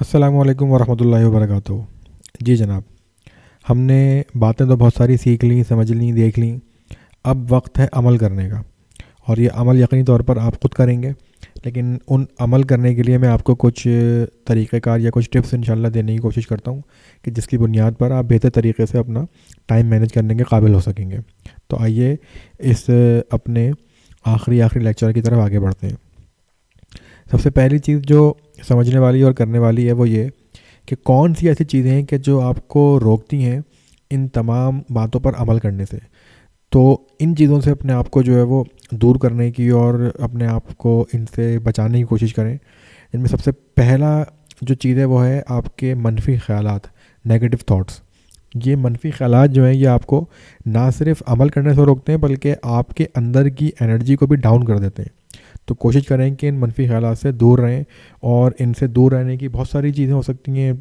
السلام علیکم ورحمۃ اللہ وبرکاتہ۔ جی جناب، ہم نے باتیں تو بہت ساری سیکھ لیں، سمجھ لیں، دیکھ لیں۔ اب وقت ہے عمل کرنے کا، اور یہ عمل یقینی طور پر آپ خود کریں گے، لیکن ان عمل کرنے کے لیے میں آپ کو کچھ طریقہ کار یا کچھ ٹپس انشاءاللہ دینے کی کوشش کرتا ہوں کہ جس کی بنیاد پر آپ بہتر طریقے سے اپنا ٹائم مینیج کرنے کے قابل ہو سکیں گے۔ تو آئیے اس اپنے آخری لیکچر کی طرف آگے بڑھتے ہیں۔ سب سے پہلی چیز جو سمجھنے والی اور کرنے والی ہے وہ یہ کہ کون سی ایسی چیزیں ہیں کہ جو آپ کو روکتی ہیں ان تمام باتوں پر عمل کرنے سے۔ تو ان چیزوں سے اپنے آپ کو جو ہے وہ دور کرنے کی اور اپنے آپ کو ان سے بچانے کی کوشش کریں۔ ان میں سب سے پہلا جو چیز ہے وہ ہے آپ کے منفی خیالات، نیگیٹو تھاٹس۔ یہ منفی خیالات جو ہیں یہ آپ کو نہ صرف عمل کرنے سے روکتے ہیں بلکہ آپ کے اندر کی انرجی کو بھی ڈاؤن کر دیتے ہیں۔ تو کوشش کریں کہ ان منفی خیالات سے دور رہیں، اور ان سے دور رہنے کی بہت ساری چیزیں ہو سکتی ہیں،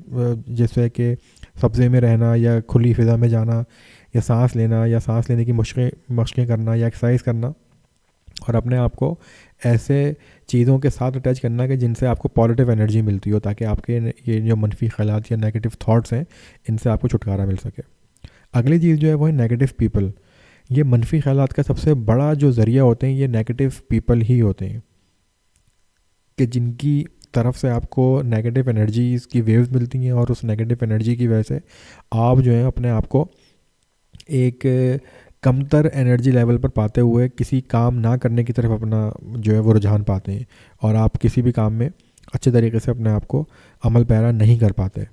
جیسے کہ سبزے میں رہنا، یا کھلی فضا میں جانا، یا سانس لینا، یا سانس لینے کی مشقیں کرنا، یا ایکسرسائز کرنا، اور اپنے آپ کو ایسے چیزوں کے ساتھ اٹیچ کرنا کہ جن سے آپ کو پازیٹیو انرجی ملتی ہو، تاکہ آپ کے یہ جو منفی خیالات یا نیگیٹو تھاٹس ہیں ان سے آپ کو چھٹکارا مل سکے۔ اگلی چیز جو ہے وہ ہے نیگیٹو پیپل۔ یہ منفی خیالات کا سب سے بڑا جو ذریعہ ہوتے ہیں یہ نیگیٹو پیپل ہی ہوتے ہیں، کہ جن کی طرف سے آپ کو نیگیٹو انرجیز کی ویوز ملتی ہیں، اور اس نیگیٹو انرجی کی وجہ سے آپ جو ہیں اپنے آپ کو ایک کمتر انرجی لیول پر پاتے ہوئے کسی کام نہ کرنے کی طرف اپنا جو ہے وہ رجحان پاتے ہیں، اور آپ کسی بھی کام میں اچھے طریقے سے اپنے آپ کو عمل پیرا نہیں کر پاتے۔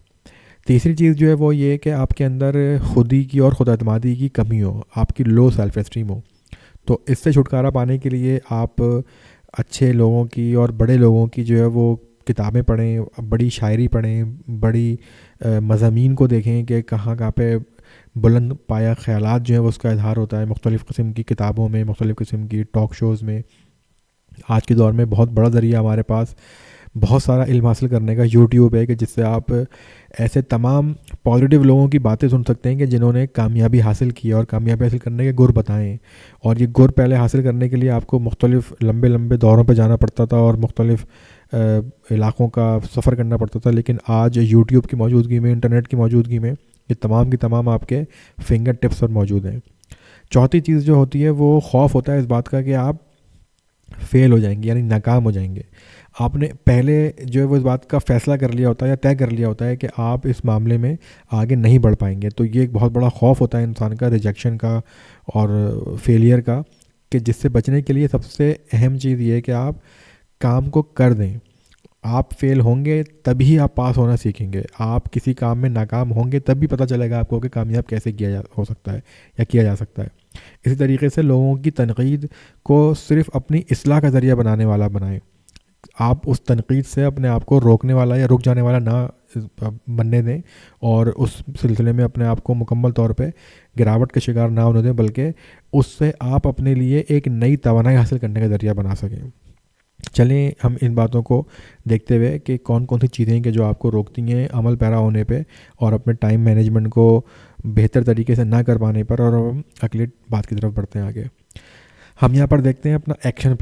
تیسری چیز جو ہے وہ یہ کہ آپ کے اندر خودی کی اور خود اعتمادی کی کمی ہو، آپ کی لو سیلف اسٹیم ہو۔ تو اس سے چھٹکارا پانے کے لیے آپ اچھے لوگوں کی اور بڑے لوگوں کی جو ہے وہ کتابیں پڑھیں، بڑی شاعری پڑھیں، بڑی مضامین کو دیکھیں کہ کہاں پہ بلند پایہ خیالات جو ہیں وہ اس کا اظہار ہوتا ہے، مختلف قسم کی کتابوں میں، مختلف قسم کی ٹاک شوز میں۔ آج کے دور میں بہت بڑا ذریعہ ہمارے پاس بہت سارا علم حاصل کرنے کا یوٹیوب ہے، کہ جس سے آپ ایسے تمام پازیٹیو لوگوں کی باتیں سن سکتے ہیں کہ جنہوں نے کامیابی حاصل کی اور کامیابی حاصل کرنے کے گر بتائیں۔ اور یہ گر پہلے حاصل کرنے کے لیے آپ کو مختلف لمبے دوروں پہ جانا پڑتا تھا اور مختلف علاقوں کا سفر کرنا پڑتا تھا، لیکن آج یوٹیوب کی موجودگی میں، انٹرنیٹ کی موجودگی میں یہ تمام کی تمام آپ کے فنگر ٹپس پر موجود ہیں۔ چوتھی چیز جو ہوتی ہے وہ خوف ہوتا ہے اس بات کا کہ آپ فیل ہو جائیں گے، یعنی ناکام ہو جائیں گے۔ آپ نے پہلے جو ہے وہ اس بات کا فیصلہ کر لیا ہوتا ہے یا طے کر لیا ہوتا ہے کہ آپ اس معاملے میں آگے نہیں بڑھ پائیں گے، تو یہ ایک بہت بڑا خوف ہوتا ہے انسان کا، ریجیکشن کا اور فیلئر کا، کہ جس سے بچنے کے لیے سب سے اہم چیز یہ ہے کہ آپ کام کو کر دیں۔ آپ فیل ہوں گے تبھی آپ پاس ہونا سیکھیں گے، آپ کسی کام میں ناکام ہوں گے تب بھی پتہ چلے گا آپ کو کہ کامیاب کیسے ہو سکتا ہے یا کیا جا سکتا ہے۔ اسی طریقے سے لوگوں کی تنقید کو صرف اپنی اصلاح کا ذریعہ بنانے والا بنائیں۔ آپ اس تنقید سے اپنے آپ کو روکنے والا یا رک جانے والا نہ بننے دیں، اور اس سلسلے میں اپنے آپ کو مکمل طور پہ گراوٹ کا شکار نہ ہونے دیں، بلکہ اس سے آپ اپنے لیے ایک نئی توانائی حاصل کرنے کا ذریعہ بنا سکیں۔ چلیں ہم ان باتوں کو دیکھتے ہوئے کہ کون سی چیزیں کہ جو آپ کو روکتی ہیں عمل پیرا ہونے پہ اور اپنے ٹائم مینجمنٹ کو بہتر طریقے سے نہ کر پانے پر، اور ہم اگلی بات کی طرف بڑھتے ہیں آگے۔ ہم یہاں پر دیکھتے ہیں اپنا ایکشن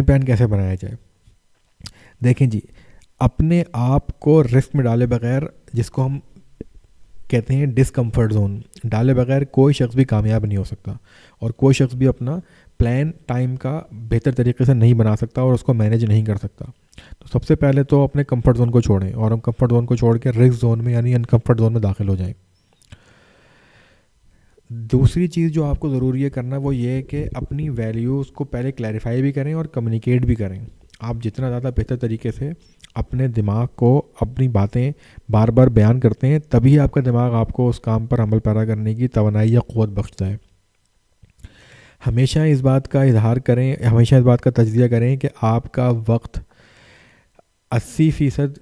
پلان کیسے بنایا جائے۔ دیکھیں جی، اپنے آپ کو رسک میں ڈالے بغیر، جس کو ہم کہتے ہیں ڈسکمفرٹ زون، ڈالے بغیر کوئی شخص بھی کامیاب نہیں ہو سکتا، اور کوئی شخص بھی اپنا پلان ٹائم کا بہتر طریقے سے نہیں بنا سکتا اور اس کو مینیج نہیں کر سکتا۔ تو سب سے پہلے تو اپنے کمفرٹ زون کو چھوڑیں، اور ہم کمفرٹ زون کو چھوڑ کے رسک زون میں یعنی انکمفرٹ زون میں داخل ہو جائیں۔ دوسری چیز جو آپ کو ضروری ہے کرنا وہ یہ ہے کہ اپنی ویلیوز کو پہلے کلیریفائی بھی کریں اور کمیونیکیٹ بھی کریں۔ آپ جتنا زیادہ بہتر طریقے سے اپنے دماغ کو اپنی باتیں بار بار بیان کرتے ہیں، تبھی آپ کا دماغ آپ کو اس کام پر عمل پیرا کرنے کی توانائی یا قوت بخشتا ہے۔ ہمیشہ اس بات کا اظہار کریں، ہمیشہ اس بات کا تجزیہ کریں کہ آپ کا وقت 80%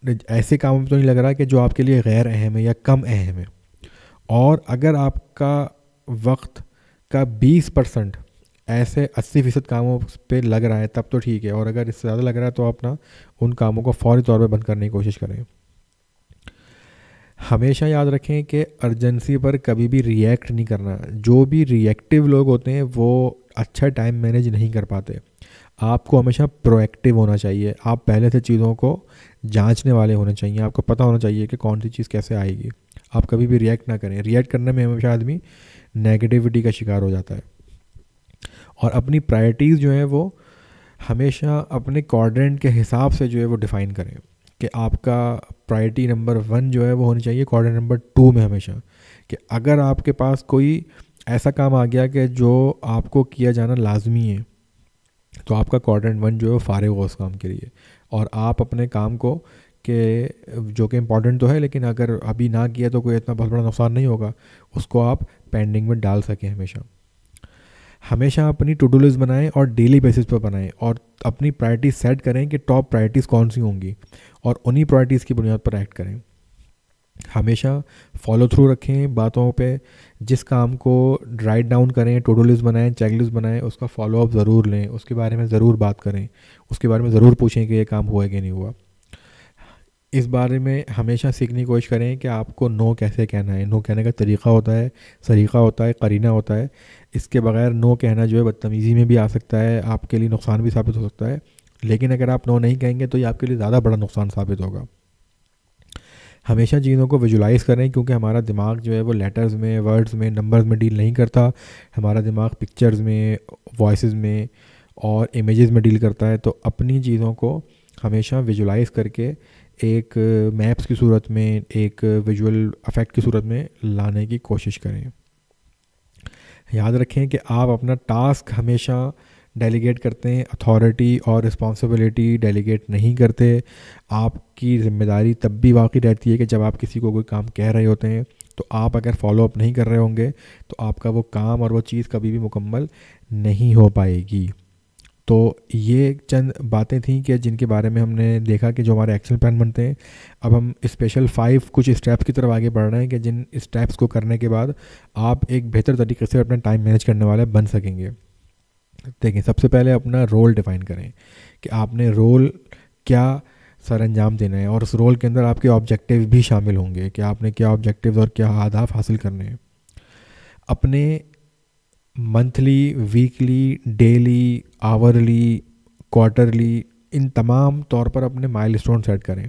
ایسے کاموں میں تو نہیں لگ رہا کہ جو آپ کے لیے غیر اہم ہے یا کم اہم ہے، اور اگر آپ کا وقت کا 20% ایسے 80% کاموں پہ لگ رہا ہے تب تو ٹھیک ہے، اور اگر اس سے زیادہ لگ رہا ہے تو اپنا ان کاموں کو فوری طور پہ بند کرنے کی کوشش کریں۔ ہمیشہ یاد رکھیں کہ ارجنسی پر کبھی بھی ری ایکٹ نہیں کرنا۔ جو بھی ری ایکٹیو لوگ ہوتے ہیں وہ اچھا ٹائم مینیج نہیں کر پاتے۔ آپ کو ہمیشہ پرو ایکٹیو ہونا چاہیے. آپ پہلے سے چیزوں کو جانچنے والے ہونے چاہیے. آپ کو پتہ ہونا چاہیے کہ کون سی چیز کیسے آئے گی. آپ کبھی بھی ریئیکٹ نہ کریں. ریئیکٹ کرنے میں ہمیشہ آدمی نیگیٹیوٹی کا شکار ہو جاتا ہے. اور اپنی پرائرٹیز جو ہیں وہ ہمیشہ اپنے کوارڈرنٹ کے حساب سے جو ہے وہ ڈیفائن کریں کہ آپ کا پرائرٹی نمبر 1 جو ہے وہ ہونی چاہیے کوارڈرنٹ نمبر 2 میں ہمیشہ. کہ اگر آپ کے پاس کوئی ایسا کام آ گیا کہ جو آپ کو کیا جانا لازمی ہے تو آپ کا کوارڈرنٹ 1 جو ہے وہ فارغ ہو اس کام کے لیے, اور آپ اپنے کام کو کہ جو کہ امپورٹنٹ تو ہے لیکن اگر ابھی نہ کیا تو کوئی اتنا بہت بڑا نقصان نہیں ہوگا, اس کو آپ پینڈنگ میں ڈال سکیں. ہمیشہ اپنی ٹو ڈو لسٹ بنائیں اور ڈیلی بیسس پہ بنائیں, اور اپنی پرائرٹیز سیٹ کریں کہ ٹاپ پرائرٹیز کون سی ہوں گی, اور انہی پرائرٹیز کی بنیاد پر ایکٹ کریں. ہمیشہ فالو تھرو رکھیں باتوں پہ. جس کام کو رائٹ ڈاؤن کریں, ٹو ڈو لسٹ بنائیں, چیک لسٹ بنائیں, اس کا فالو اپ ضرور لیں, اس کے بارے میں ضرور بات کریں, اس کے بارے میں ضرور پوچھیں کہ یہ کام ہوا ہے کہ نہیں ہوا. اس بارے میں ہمیشہ سیکھنے کی کوشش کریں کہ آپ کو نو کیسے کہنا ہے. نو کہنے کا طریقہ ہوتا ہے, سلیقہ ہوتا ہے, قرینہ ہوتا ہے. اس کے بغیر نو کہنا جو ہے بدتمیزی میں بھی آ سکتا ہے, آپ کے لیے نقصان بھی ثابت ہو سکتا ہے. لیکن اگر آپ نو نہیں کہیں گے تو یہ آپ کے لیے زیادہ بڑا نقصان ثابت ہوگا. ہمیشہ چیزوں کو ویژولائز کریں کیونکہ ہمارا دماغ جو ہے وہ لیٹرز میں, ورڈز میں, نمبرز میں ڈیل نہیں کرتا. ہمارا دماغ پکچرز میں, وائسز میں اور امیجز میں ڈیل کرتا ہے. تو اپنی چیزوں کو ہمیشہ ویژولائز کر کے ایک میپس کی صورت میں, ایک ویژول افیکٹ کی صورت میں لانے کی کوشش کریں. یاد رکھیں کہ آپ اپنا ٹاسک ہمیشہ ڈیلیگیٹ کرتے ہیں, اتھارٹی اور رسپانسبلٹی ڈیلیگیٹ نہیں کرتے. آپ کی ذمہ داری تب بھی باقی رہتی ہے کہ جب آپ کسی کو کوئی کام کہہ رہے ہوتے ہیں, تو آپ اگر فالو اپ نہیں کر رہے ہوں گے تو آپ کا وہ کام اور وہ چیز کبھی بھی مکمل نہیں ہو پائے گی. تو یہ چند باتیں تھیں کہ جن کے بارے میں ہم نے دیکھا کہ جو ہمارے ایکشن پلان بنتے ہیں. اب ہم اسپیشل 5 کچھ اسٹیپس کی طرف آگے بڑھ رہے ہیں کہ جن اسٹیپس کو کرنے کے بعد آپ ایک بہتر طریقے سے اپنا ٹائم مینیج کرنے والے بن سکیں گے. دیکھیں, سب سے پہلے اپنا رول ڈیفائن کریں کہ آپ نے رول کیا سر انجام دینا ہے, اور اس رول کے اندر آپ کے آبجیکٹیو بھی شامل ہوں گے کہ آپ نے کیا آبجیکٹیوز اور کیا اہداف حاصل کرنے ہیں. اپنے monthly, weekly, daily, hourly, quarterly, ان تمام طور پر اپنے مائل اسٹون سیٹ کریں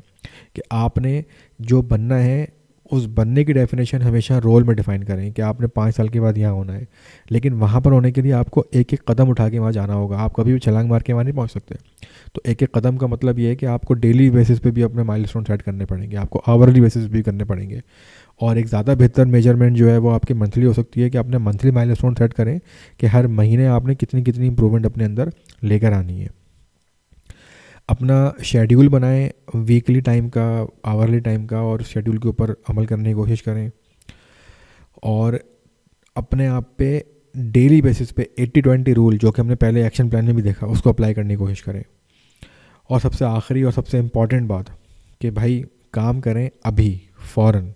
کہ آپ نے جو بننا ہے اس بننے کی ڈیفینیشن ہمیشہ رول میں ڈیفائن کریں کہ آپ نے 5 سال کے بعد یہاں ہونا ہے. لیکن وہاں پر ہونے کے لیے آپ کو ایک ایک قدم اٹھا کے وہاں جانا ہوگا. آپ کبھی بھی چھلانگ مار کے وہاں نہیں پہنچ سکتے. تو ایک ایک قدم کا مطلب یہ ہے کہ آپ کو ڈیلی بیسس پہ بھی اپنے مائل اسٹون سیٹ کرنے پڑیں گے, آپ کو آورلی بیسس بھی کرنے پڑیں گے. اور ایک زیادہ بہتر میجرمنٹ جو ہے وہ آپ کی منتھلی ہو سکتی ہے کہ اپنے منتھلی مائل اسٹون سیٹ کریں کہ ہر مہینے آپ نے کتنی امپرومنٹ اپنے اندر لے کر آنی ہے. اپنا شیڈیول بنائیں ویکلی ٹائم کا, آورلی ٹائم کا, اور شیڈیول کے اوپر عمل کرنے کی کوشش کریں. اور اپنے آپ پہ ڈیلی بیسس پہ 80-20 رول جو کہ ہم نے پہلے ایکشن پلان میں بھی دیکھا اس کو اپلائی کرنے کی کوشش کریں. اور سب سے آخری اور سب سے امپورٹنٹ بات کہ بھائی کام کریں ابھی, فوراً,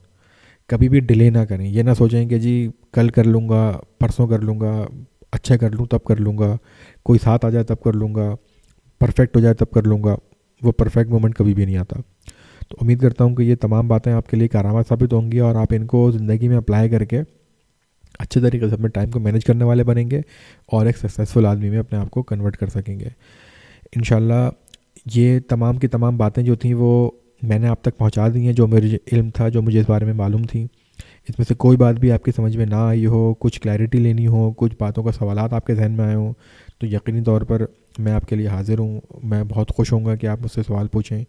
کبھی بھی ڈیلے نہ کریں. یہ نہ سوچیں کہ جی کل کر لوں گا, پرسوں کر لوں گا, اچھا کر لوں تب کر لوں گا, کوئی ساتھ آ جائے تب کر لوں گا, پرفیکٹ ہو جائے تب کر لوں گا. وہ پرفیکٹ مومنٹ کبھی بھی نہیں آتا. تو امید کرتا ہوں کہ یہ تمام باتیں آپ کے لیے کارآمد ثابت ہوں گی اور آپ ان کو زندگی میں اپلائی کر کے اچھے طریقے سے اپنے ٹائم کو مینیج کرنے والے بنیں گے اور ایک سکسیزفل آدمی میں اپنے آپ کو کنورٹ کر سکیں گے انشاءاللہ. یہ تمام کی تمام باتیں جو تھیں وہ میں نے آپ تک پہنچا دی ہیں, جو میرے علم تھا, جو مجھے اس بارے میں معلوم تھی. اس میں سے کوئی بات بھی آپ کی سمجھ میں نہ آئی ہو, کچھ کلیئرٹی لینی ہو, کچھ باتوں کا سوالات آپ کے ذہن میں آئے ہوں, تو یقینی طور پر میں آپ کے لیے حاضر ہوں. میں بہت خوش ہوں گا کہ آپ مجھ سے سوال پوچھیں,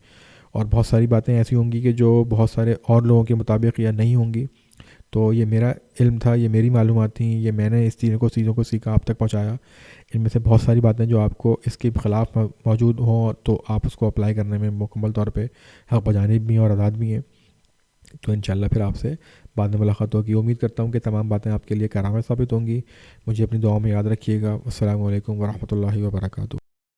اور بہت ساری باتیں ایسی ہوں گی کہ جو بہت سارے اور لوگوں کے مطابق یا نہیں ہوں گی. تو یہ میرا علم تھا, یہ میری معلومات تھیں, یہ میں نے اس چیزوں کو سیکھا, آپ تک پہنچایا. ان میں سے بہت ساری باتیں جو آپ کو اس کے خلاف موجود ہوں تو آپ اس کو اپلائی کرنے میں مکمل طور پہ حق بجانب بھی ہیں اور آزاد بھی ہیں. تو انشاءاللہ پھر آپ سے بعد میں ملاقات ہوگی. امید کرتا ہوں کہ تمام باتیں آپ کے لیے کارآمد ثابت ہوں گی. مجھے اپنی دعاؤں میں یاد رکھیے گا. السلام علیکم ورحمۃ اللہ وبرکاتہ.